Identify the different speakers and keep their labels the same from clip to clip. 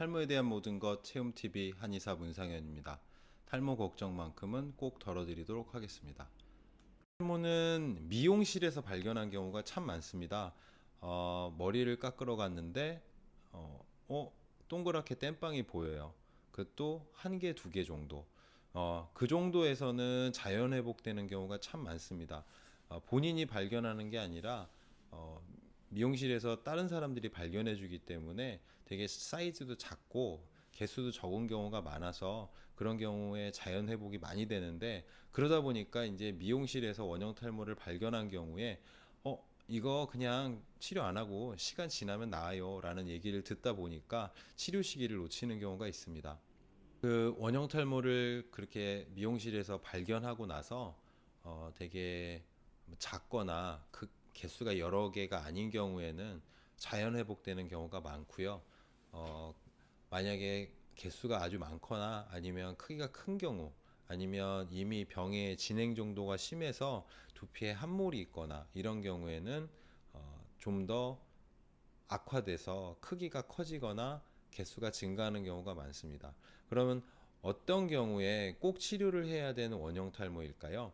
Speaker 1: 탈모에 대한 모든 것 체험TV 한의사 문상현입니다. 탈모 걱정만큼은 꼭 덜어드리도록 하겠습니다. 탈모는 미용실에서 발견한 경우가 참 많습니다. 머리를 깎으러 갔는데 동그랗게 땜빵이 보여요. 그것도 한 개, 두 개 정도. 그 정도에서는 자연 회복되는 경우가 참 많습니다. 본인이 발견하는 게 아니라 미용실에서 다른 사람들이 발견해 주기 때문에 되게 사이즈도 작고 개수도 적은 경우가 많아서 그런 경우에 자연 회복이 많이 되는데, 그러다 보니까 이제 미용실에서 원형 탈모를 발견한 경우에 이거 그냥 치료 안 하고 시간 지나면 나아요 라는 얘기를 듣다 보니까 치료 시기를 놓치는 경우가 있습니다. 그 원형 탈모를 그렇게 미용실에서 발견하고 나서 되게 작거나 그 개수가 여러 개가 아닌 경우에는 자연 회복되는 경우가 많고요. 어, 만약에 개수가 아주 많거나 아니면 크기가 큰 경우, 아니면 이미 병의 진행 정도가 심해서 두피에 함몰이 있거나 이런 경우에는 좀 더 악화돼서 크기가 커지거나 개수가 증가하는 경우가 많습니다. 그러면 어떤 경우에 꼭 치료를 해야 되는 원형 탈모일까요?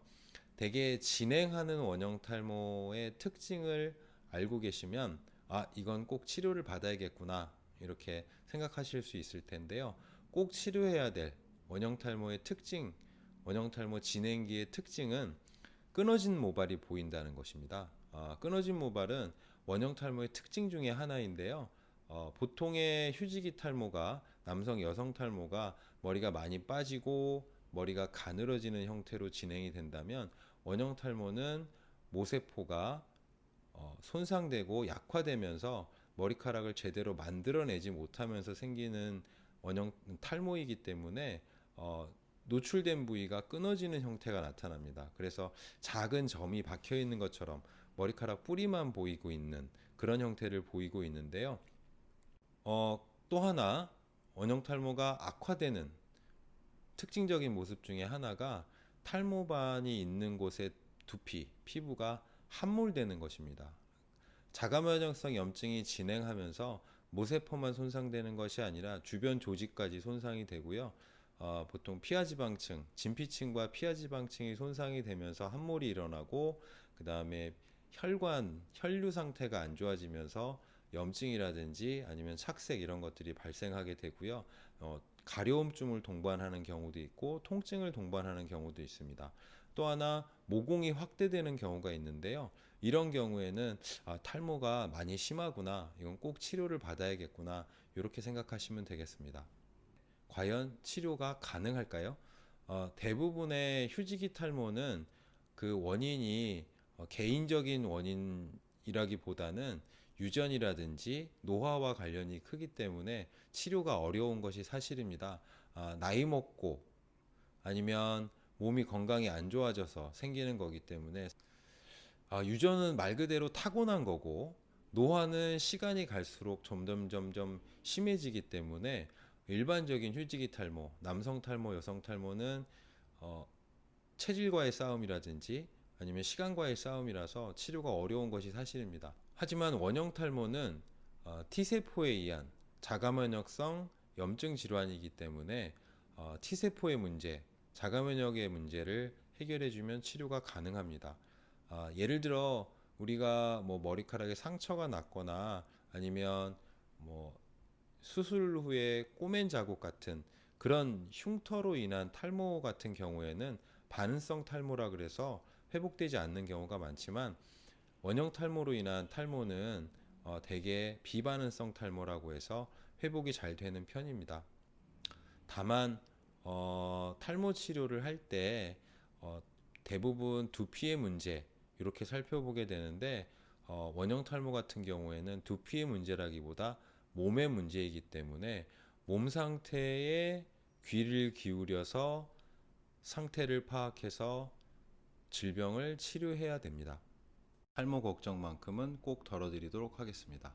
Speaker 1: 대개 진행하는 원형 탈모의 특징을 알고 계시면 이건 꼭 치료를 받아야겠구나 이렇게 생각하실 수 있을 텐데요. 꼭 치료해야 될 원형 탈모의 특징, 원형 탈모 진행기의 특징은 끊어진 모발이 보인다는 것입니다. 끊어진 모발은 원형 탈모의 특징 중에 하나인데요. 보통의 휴지기 탈모가, 남성 여성 탈모가 머리가 많이 빠지고 머리가 가늘어지는 형태로 진행이 된다면, 원형 탈모는 모세포가 손상되고 약화되면서 머리카락을 제대로 만들어내지 못하면서 생기는 원형 탈모이기 때문에 노출된 부위가 끊어지는 형태가 나타납니다. 그래서 작은 점이 박혀 있는 것처럼 머리카락 뿌리만 보이고 있는 그런 형태를 보이고 있는데요. 또 하나 원형 탈모가 악화되는 특징적인 모습 중에 하나가 탈모반이 있는 곳의 두피, 피부가 함몰되는 것입니다. 자가면역성 염증이 진행하면서 모세포만 손상되는 것이 아니라 주변 조직까지 손상이 되고요. 보통 피하지방층, 진피층과 피하지방층이 손상이 되면서 함몰이 일어나고, 그 다음에 혈관, 혈류 상태가 안 좋아지면서 염증이라든지 아니면 착색 이런 것들이 발생하게 되고요. 가려움증을 동반하는 경우도 있고 통증을 동반하는 경우도 있습니다. 또 하나 모공이 확대되는 경우가 있는데요. 이런 경우에는 탈모가 많이 심하구나, 이건 꼭 치료를 받아야겠구나 이렇게 생각하시면 되겠습니다. 과연 치료가 가능할까요? 대부분의 휴지기 탈모는 그 원인이 개인적인 원인이라기보다는 유전이라든지 노화와 관련이 크기 때문에 치료가 어려운 것이 사실입니다. 나이 먹고 아니면 몸이 건강이 안 좋아져서 생기는 거기 때문에, 유전은 말 그대로 타고난 거고, 노화는 시간이 갈수록 점점 심해지기 때문에 일반적인 휴지기 탈모, 남성 탈모, 여성 탈모는 체질과의 싸움이라든지 아니면 시간과의 싸움이라서 치료가 어려운 것이 사실입니다. 하지만 원형 탈모는 T세포에 의한 자가면역성 염증 질환이기 때문에 T세포의 문제, 자가면역의 문제를 해결해주면 치료가 가능합니다. 예를 들어 우리가 뭐 머리카락에 상처가 났거나 아니면 뭐 수술 후에 꼬맨 자국 같은 그런 흉터로 인한 탈모 같은 경우에는 반응성 탈모라 그래서 회복되지 않는 경우가 많지만, 원형 탈모로 인한 탈모는 대개 비반응성 탈모라고 해서 회복이 잘 되는 편입니다. 다만 탈모 치료를 할 때 대부분 두피의 문제 이렇게 살펴보게 되는데, 원형 탈모 같은 경우에는 두피의 문제라기보다 몸의 문제이기 때문에 몸 상태에 귀를 기울여서 상태를 파악해서 질병을 치료해야 됩니다. 탈모 걱정만큼은 꼭 덜어드리도록 하겠습니다.